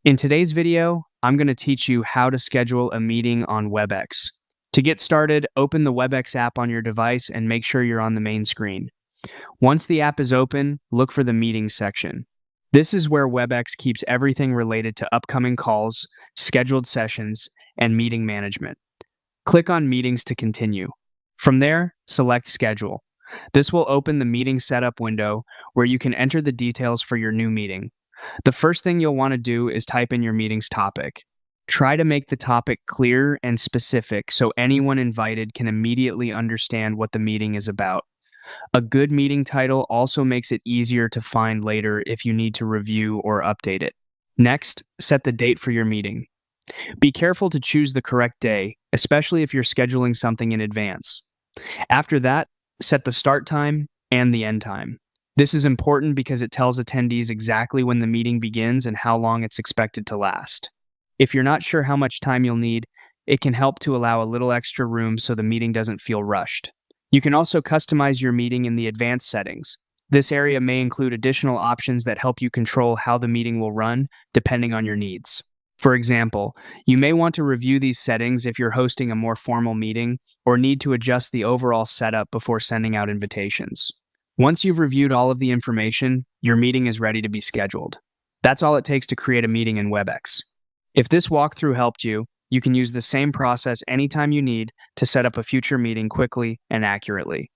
In today's video, I'm going to teach you how to schedule a meeting on Webex. To get started, open the Webex app on your device and make sure you're on the main screen. Once the app is open, look for the Meetings section. This is where Webex keeps everything related to upcoming calls, scheduled sessions, and meeting management. Click on Meetings to continue. From there, select Schedule. This will open the meeting setup window where you can enter the details for your new meeting. The first thing you'll want to do is type in your meeting's topic. Try to make the topic clear and specific so anyone invited can immediately understand what the meeting is about. A good meeting title also makes it easier to find later if you need to review or update it. Next, set the date for your meeting. Be careful to choose the correct day, especially if you're scheduling something in advance. After that, set the start time and the end time. This is important because it tells attendees exactly when the meeting begins and how long it's expected to last. If you're not sure how much time you'll need, it can help to allow a little extra room so the meeting doesn't feel rushed. You can also customize your meeting in the advanced settings. This area may include additional options that help you control how the meeting will run, depending on your needs. For example, you may want to review these settings if you're hosting a more formal meeting or need to adjust the overall setup before sending out invitations. Once you've reviewed all of the information, your meeting is ready to be scheduled. That's all it takes to create a meeting in Webex. If this walkthrough helped you, you can use the same process anytime you need to set up a future meeting quickly and accurately.